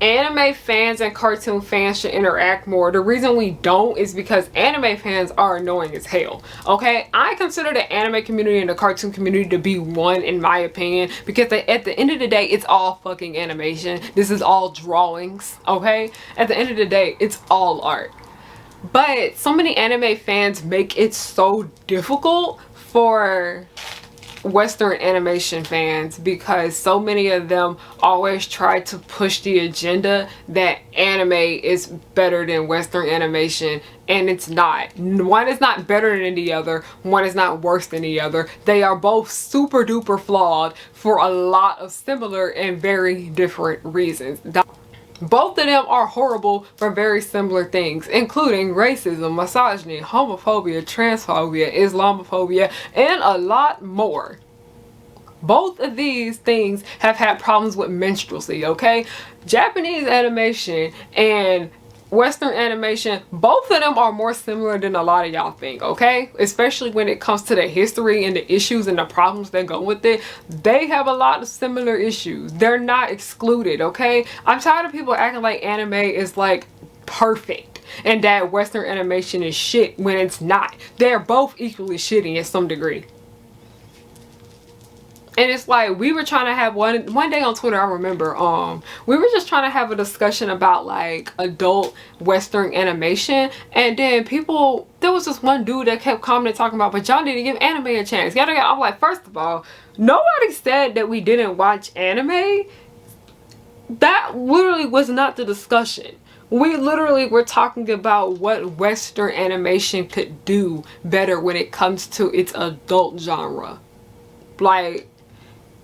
Anime fans and cartoon fans should interact more. The reason we don't is because anime fans are annoying as hell, okay? I consider the anime community and the cartoon community to be one, in my opinion, because at the end of the day, it's all fucking animation. This is all drawings, okay? At the end of the day, it's all art. But so many anime fans make it so difficult for Western animation fans, because so many of them always try to push the agenda that anime is better than Western animation, and it's not. One is not better than the other, one is not worse than the other. They are both super duper flawed for a lot of similar and very different reasons. Both of them are horrible for very similar things, including racism, misogyny, homophobia, transphobia, Islamophobia, and a lot more. Both of these things have had problems with minstrelsy, okay? Japanese animation and Western animation, both of them are more similar than a lot of y'all think, okay? Especially when it comes to the history and the issues and the problems that go with it. They have a lot of similar issues. They're not excluded, okay? I'm tired of people acting like anime is like perfect and that Western animation is shit when it's not. They're both equally shitty at some degree. And it's like, we were trying to have one day on Twitter, I remember, we were just trying to have a discussion about like adult Western animation, and then there was this one dude that kept commenting talking about, but y'all need to give anime a chance. I'm like, first of all, nobody said that we didn't watch anime. That literally was not the discussion. We literally were talking about what Western animation could do better when it comes to its adult genre. Like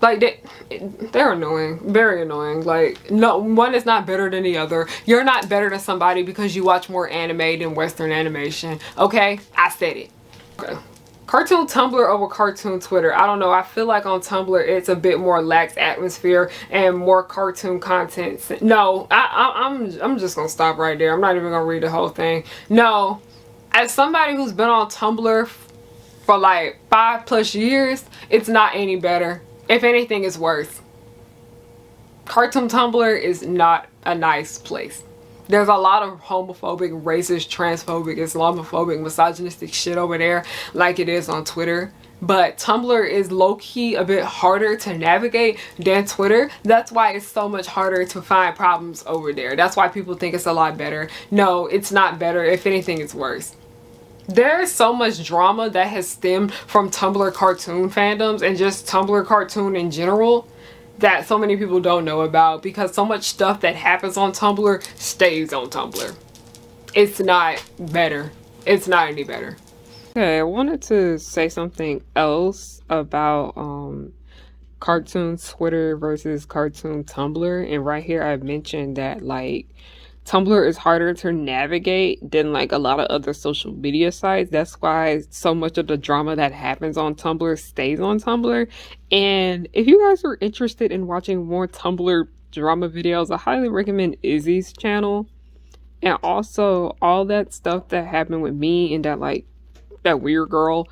they're annoying, very annoying. Like, no, one is not better than the other. You're not better than somebody because you watch more anime than Western animation. Okay, I said it. Okay. Cartoon Tumblr over cartoon Twitter. I don't know. I feel like on Tumblr it's a bit more lax atmosphere and more cartoon content. No, I'm just gonna stop right there. I'm not even gonna read the whole thing. No, as somebody who's been on Tumblr for like 5+ years, it's not any better. If anything, it's worse. Cartoon Tumblr is not a nice place. There's a lot of homophobic, racist, transphobic, Islamophobic, misogynistic shit over there like it is on Twitter. But Tumblr is low-key a bit harder to navigate than Twitter. That's why it's so much harder to find problems over there. That's why people think it's a lot better. No, it's not better. If anything, it's worse. There's so much drama that has stemmed from Tumblr cartoon fandoms and just Tumblr cartoon in general that so many people don't know about, because so much stuff that happens on Tumblr stays on Tumblr. It's not better. It's not any better. Okay, I wanted to say something else about cartoon Twitter versus cartoon Tumblr. And right here I've mentioned that like Tumblr is harder to navigate than like a lot of other social media sites. That's why so much of the drama that happens on Tumblr stays on Tumblr. And if you guys are interested in watching more Tumblr drama videos, I highly recommend Izzy's channel. And also all that stuff that happened with me and that weird girl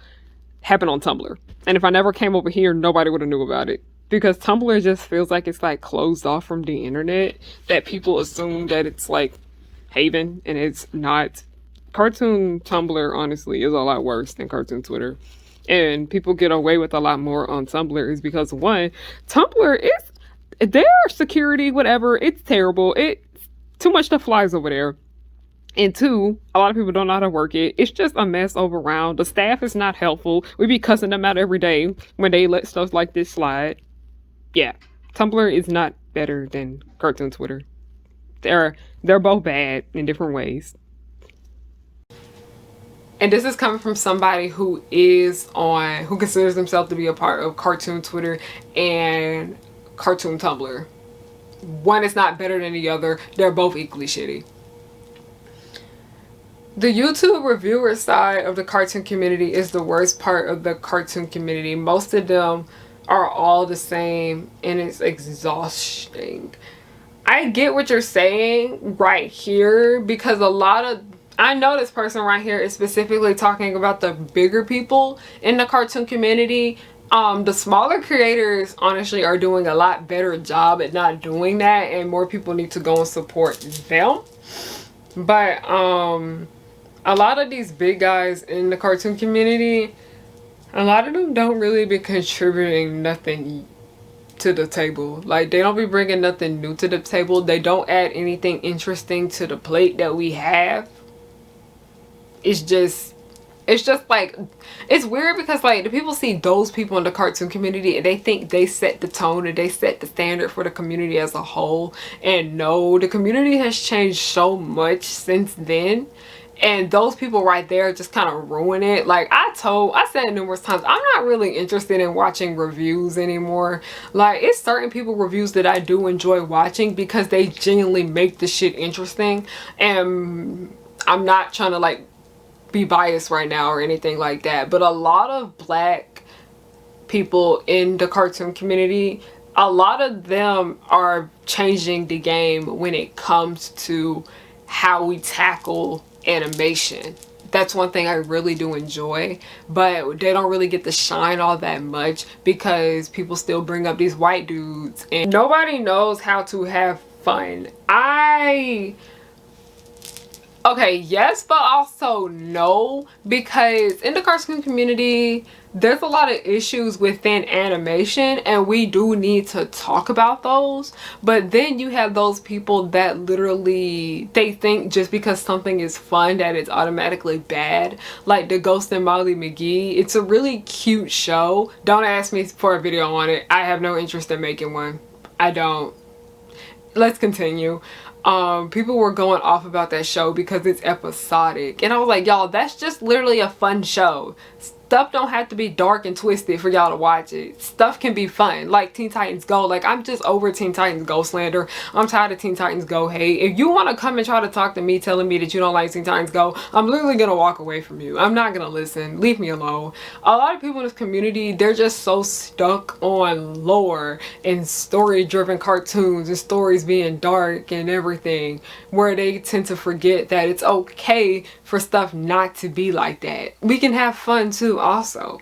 happened on Tumblr. And if I never came over here, nobody would have knew about it. Because Tumblr just feels like it's like closed off from the internet, that people assume that it's like haven, and it's not. Cartoon Tumblr honestly is a lot worse than cartoon Twitter. And people get away with a lot more on Tumblr is because, one, Tumblr is their security, whatever, it's terrible. It's too much stuff flies over there. And two, a lot of people don't know how to work it. It's just a mess over around. The staff is not helpful. We be cussing them out every day when they let stuff like this slide. Yeah, Tumblr is not better than cartoon Twitter. They're both bad in different ways. And this is coming from somebody who considers themselves to be a part of cartoon Twitter and cartoon Tumblr. One is not better than the other. They're both equally shitty. The YouTube reviewer side of the cartoon community is the worst part of the cartoon community. Most of them are all the same, and it's exhausting. I get what you're saying right here, because I know this person right here is specifically talking about the bigger people in the cartoon community. The smaller creators honestly are doing a lot better job at not doing that, and more people need to go and support them. But a lot of these big guys in the cartoon community, a lot of them don't really be contributing nothing to the table. Like, they don't be bringing nothing new to the table. They don't add anything interesting to the plate that we have. It's just like, it's weird because like the people see those people in the cartoon community and they think they set the tone and they set the standard for the community as a whole. And no, the community has changed so much since then. And those people right there just kind of ruin it. Like I said numerous times, I'm not really interested in watching reviews anymore. Like, it's certain people reviews that I do enjoy watching because they genuinely make the shit interesting. And I'm not trying to like be biased right now or anything like that. But a lot of black people in the cartoon community, a lot of them are changing the game when it comes to how we tackle animation. That's one thing I really do enjoy, but they don't really get to shine all that much because people still bring up these white dudes and nobody knows how to have fun. Okay, yes, but also no, because in the cartoon community, there's a lot of issues within animation, and we do need to talk about those. But then you have those people that literally, they think just because something is fun that it's automatically bad. Like the Ghost and Molly McGee. It's a really cute show. Don't ask me for a video on it. I have no interest in making one. I don't. Let's continue. People were going off about that show because it's episodic, and I was like, y'all, that's just literally a fun show. Stuff don't have to be dark and twisted for y'all to watch it. Stuff can be fun, like Teen Titans Go. Like, I'm just over Teen Titans Go slander. I'm tired of Teen Titans Go hate. If you want to come and try to talk to me telling me that you don't like Teen Titans Go, I'm literally gonna walk away from you. I'm not gonna listen. Leave me alone. A lot of people in this community, they're just so stuck on lore and story driven cartoons and stories being dark and everything, where they tend to forget that it's okay for stuff not to be like that. We can have fun too also.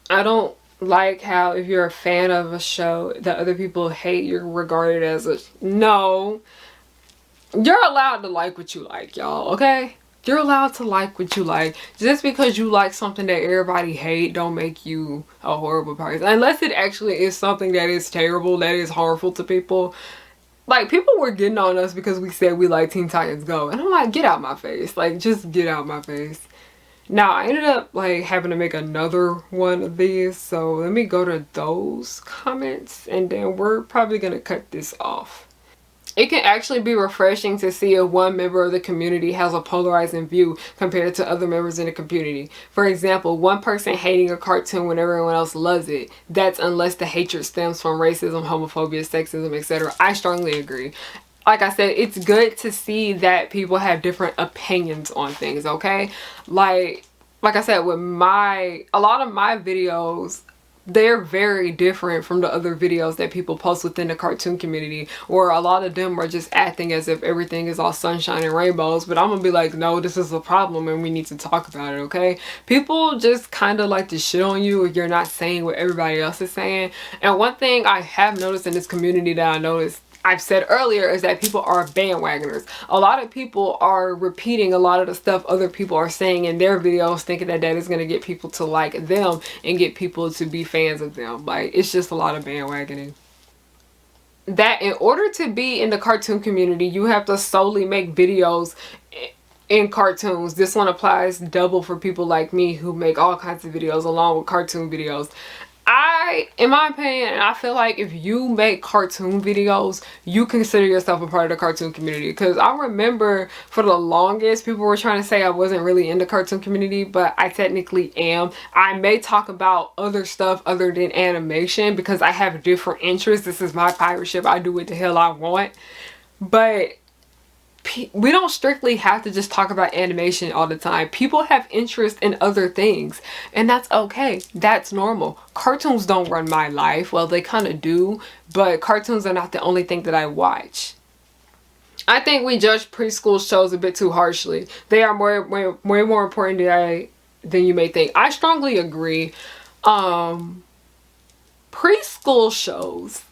I don't like how if you're a fan of a show that other people hate, you're regarded as a... No. You're allowed to like what you like, y'all, okay? You're allowed to like what you like. Just because you like something that everybody hate don't make you a horrible person. Unless it actually is something that is terrible, that is harmful to people. Like, people were getting on us because we said we like Teen Titans Go. And I'm like, get out my face. Like, just get out my face. Now, I ended up, like, having to make another one of these. So, let me go to those comments. And then we're probably going to cut this off. It can actually be refreshing to see if one member of the community has a polarizing view compared to other members in the community. For example, one person hating a cartoon when everyone else loves it. That's unless the hatred stems from racism, homophobia, sexism, etc. I strongly agree. Like I said, it's good to see that people have different opinions on things, okay? Like I said, with a lot of my videos, they're very different from the other videos that people post within the cartoon community, or a lot of them are just acting as if everything is all sunshine and rainbows. But I'm gonna be like, no, this is a problem and we need to talk about it, okay? People just kind of like to shit on you if you're not saying what everybody else is saying. And one thing I have noticed in this community that I've said earlier is that people are bandwagoners. A lot of people are repeating a lot of the stuff other people are saying in their videos, thinking that that is going to get people to like them and get people to be fans of them. Like, it's just a lot of bandwagoning. That in order to be in the cartoon community, you have to solely make videos in cartoons. This one applies double for people like me who make all kinds of videos along with cartoon videos. In my opinion, I feel like if you make cartoon videos, you consider yourself a part of the cartoon community. Because I remember for the longest, people were trying to say I wasn't really in the cartoon community, but I technically am. I may talk about other stuff other than animation because I have different interests. This is my pirate ship. I do what the hell I want. But we don't strictly have to just talk about animation all the time. People have interest in other things, and that's okay. That's normal. Cartoons don't run my life. Well, they kind of do, but cartoons are not the only thing that I watch. I think we judge preschool shows a bit too harshly. They are way more important than you may think. I strongly agree. Preschool shows,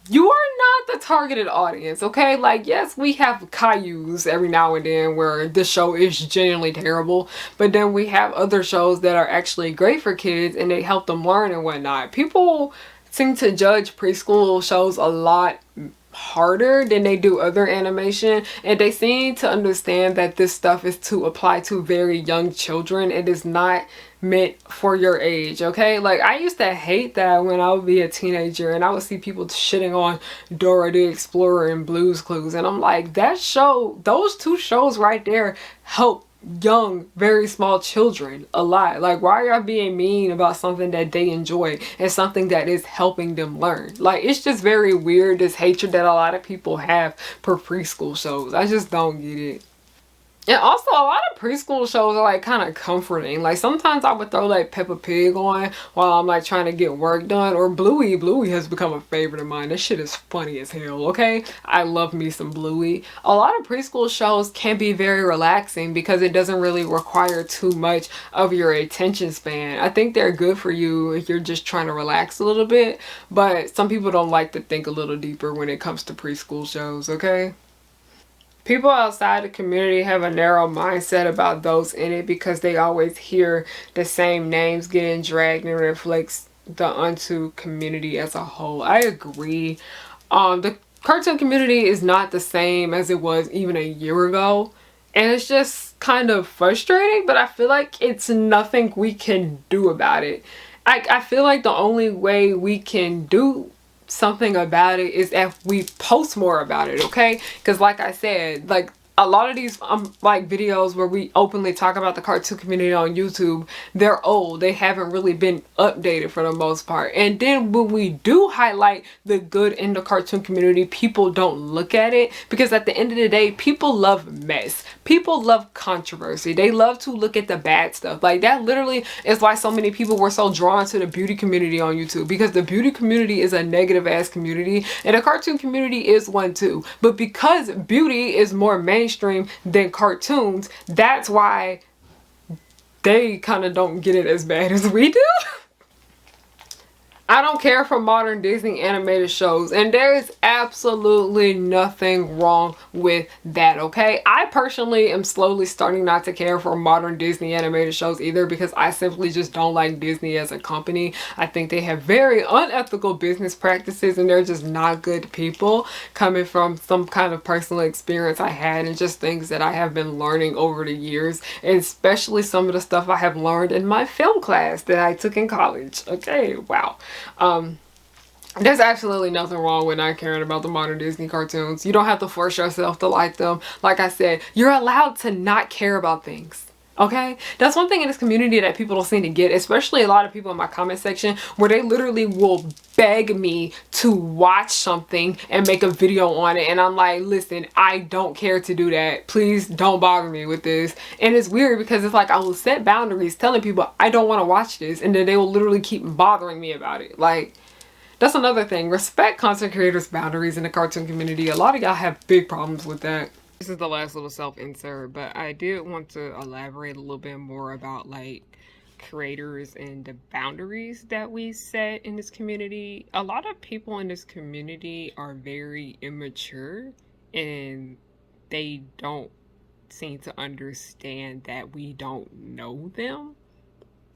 you are not the targeted audience, okay? Like, yes, we have Cailloux every now and then where this show is genuinely terrible, but then we have other shows that are actually great for kids and they help them learn and whatnot. People seem to judge preschool shows a lot harder than they do other animation, and they seem to understand that this stuff is to apply to very young children. It is not meant for your age, okay? Like, I used to hate that when I would be a teenager and I would see people shitting on Dora the Explorer and Blue's Clues, and I'm like, that show, those two shows right there help young, very small children a lot. Like, why are y'all being mean about something that they enjoy and something that is helping them learn? Like, it's just very weird, this hatred that a lot of people have for preschool shows. I just don't get it. And also, a lot of preschool shows are like kind of comforting. Like, sometimes I would throw like Peppa Pig on while I'm like trying to get work done. Or Bluey. Bluey has become a favorite of mine. This shit is funny as hell, okay? I love me some Bluey. A lot of preschool shows can be very relaxing because it doesn't really require too much of your attention span. I think they're good for you if you're just trying to relax a little bit. But some people don't like to think a little deeper when it comes to preschool shows, okay? People outside the community have a narrow mindset about those in it because they always hear the same names getting dragged, and it reflects the unto community as a whole. I agree. The cartoon community is not the same as it was even a year ago, and it's just kind of frustrating, but I feel like it's nothing we can do about it. I feel like the only way we can do something about it is if we post more about it, okay? Because like I said, like a lot of these like videos where we openly talk about the cartoon community on YouTube, they're old. They haven't really been updated for the most part. And then when we do highlight the good in the cartoon community, people don't look at it, because at the end of the day, people love mess. People love controversy. They love to look at the bad stuff. Like that literally is why so many people were so drawn to the beauty community on YouTube, because the beauty community is a negative ass community and the cartoon community is one too. But because beauty is more mainstream than cartoons, that's why they kind of don't get it as bad as we do. I don't care for modern Disney animated shows, and there is absolutely nothing wrong with that, okay? I personally am slowly starting not to care for modern Disney animated shows either, because I simply just don't like Disney as a company. I think they have very unethical business practices, and they're just not good people, coming from some kind of personal experience I had and just things that I have been learning over the years, and especially some of the stuff I have learned in my film class that I took in college, okay? Wow. There's absolutely nothing wrong with not caring about the modern Disney cartoons. You don't have to force yourself to like them. Like I said, you're allowed to not care about things. Okay? That's one thing in this community that people don't seem to get, especially a lot of people in my comment section, where they literally will beg me to watch something and make a video on it, and I'm like, listen, I don't care to do that. Please don't bother me with this. And it's weird because it's like I will set boundaries telling people I don't want to watch this, and then they will literally keep bothering me about it. Like, that's another thing. Respect content creators' boundaries in the cartoon community. A lot of y'all have big problems with that. This is the last little self-insert, but I did want to elaborate a little bit more about like creators and the boundaries that we set in this community. A lot of people in this community are very immature, and they don't seem to understand that we don't know them.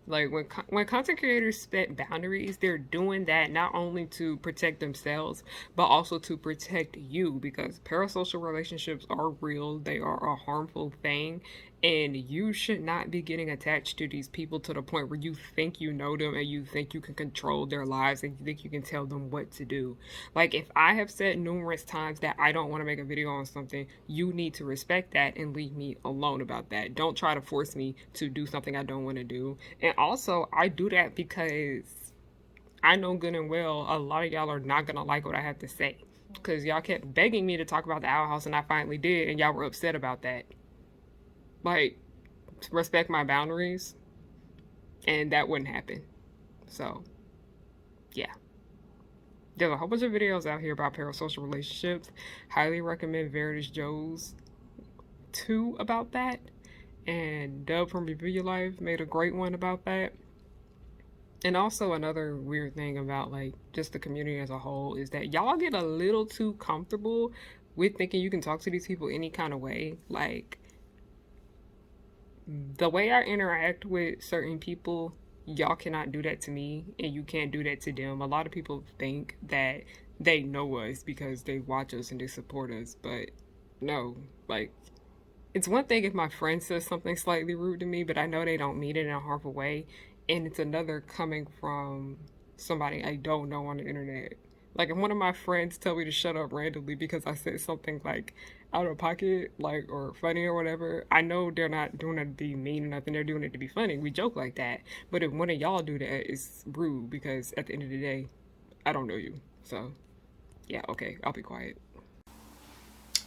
Like when content creators set boundaries, they're doing that not only to protect themselves, but also to protect you, because parasocial relationships are real. They are a harmful thing, and you should not be getting attached to these people to the point where you think you know them and you think you can control their lives and you think you can tell them what to do. Like, if I have said numerous times that I don't want to make a video on something, you need to respect that and leave me alone about that. Don't try to force me to do something I don't want to do. And also, I do that because I know good and well a lot of y'all are not gonna like what I have to say, because y'all kept begging me to talk about the Owl House, and I finally did, and y'all were upset about that. Like, respect my boundaries, and that wouldn't happen. So yeah, there's a whole bunch of videos out here about parasocial relationships. Highly recommend Veritas Joe's 2 about that, and Dub from Review Your Life made a great one about that. And also another weird thing about like just the community as a whole is that y'all get a little too comfortable with thinking you can talk to these people any kind of way. Like, the way I interact with certain people, y'all cannot do that to me, and you can't do that to them. A lot of people think that they know us because they watch us and they support us, but no. Like, it's one thing if my friend says something slightly rude to me, but I know they don't mean it in a harmful way, and it's another coming from somebody I don't know on the internet. Like, if one of my friends tell me to shut up randomly because I said something like out of pocket, like, or funny or whatever, I know they're not doing it to be mean or nothing. They're doing it to be funny. We joke like that. But if one of y'all do that, it's rude, because at the end of the day, I don't know you. So yeah, okay, I'll be quiet.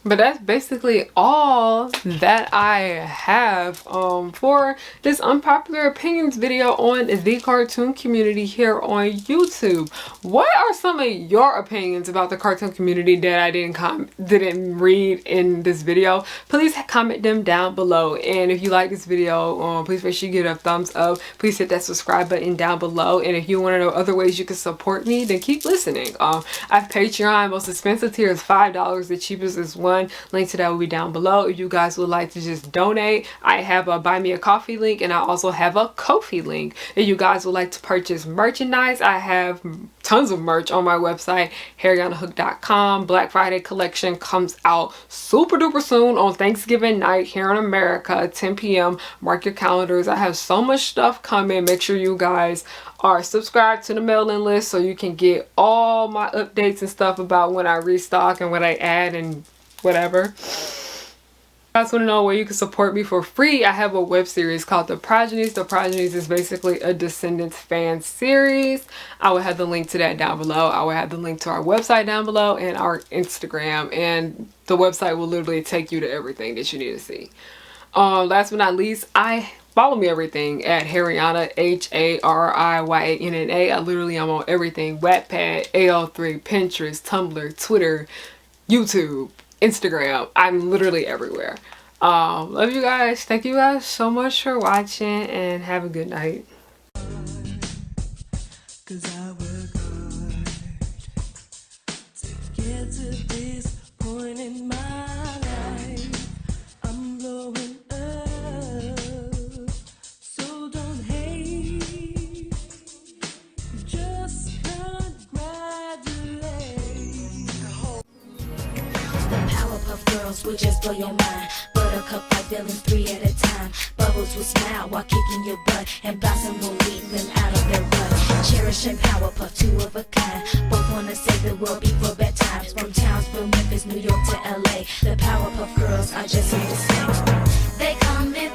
But that's basically all that I have for this unpopular opinions video on the cartoon community here on YouTube. What are some of your opinions about the cartoon community that I didn't read in this video? Please comment them down below. And if you like this video, please make sure you give it a thumbs up. Please hit that subscribe button down below. And if you want to know other ways you can support me, then keep listening. I have Patreon. Most expensive tier is $5. The cheapest is $1. 2021. Link to that will be down below. If you guys would like to just donate, I have a buy me a coffee link, and I also have a Ko-fi link. If you guys would like to purchase merchandise, I have tons of merch on my website, harriyannahook.com. Black Friday collection comes out super duper soon on Thanksgiving night here in America, 10 p.m. Mark your calendars. I have so much stuff coming. Make sure you guys are subscribed to the mailing list so you can get all my updates and stuff about when I restock and what I add and whatever. If you guys want to know where you can support me for free, I have a web series called The Progenies. The Progenies is basically a Descendants fan series. I will have the link to that down below. I will have the link to our website down below and our Instagram, and the website will literally take you to everything that you need to see. Last but not least, follow me everything at Harriyanna, HARRIYANNA. I literally am on everything. Wattpad, AL3, Pinterest, Tumblr, Twitter, YouTube, Instagram. I'm literally everywhere. Love you guys. Thank you guys so much for watching, and have a good night. 'Cause I work hard to get to this point in my life. I'm blowing up, so don't hate, just congratulate. The Powerpuff Girls will just blow your mind. Buttercup like villains 3 at a time. Bubbles will smile while kicking your butt, and Blossom will lead them out of their rut. Cherish and Powerpuff, 2 of a kind. Both wanna save the world before bedtime. From Townsville, Memphis, New York to LA, the Powerpuff Girls are just here to stay. They come in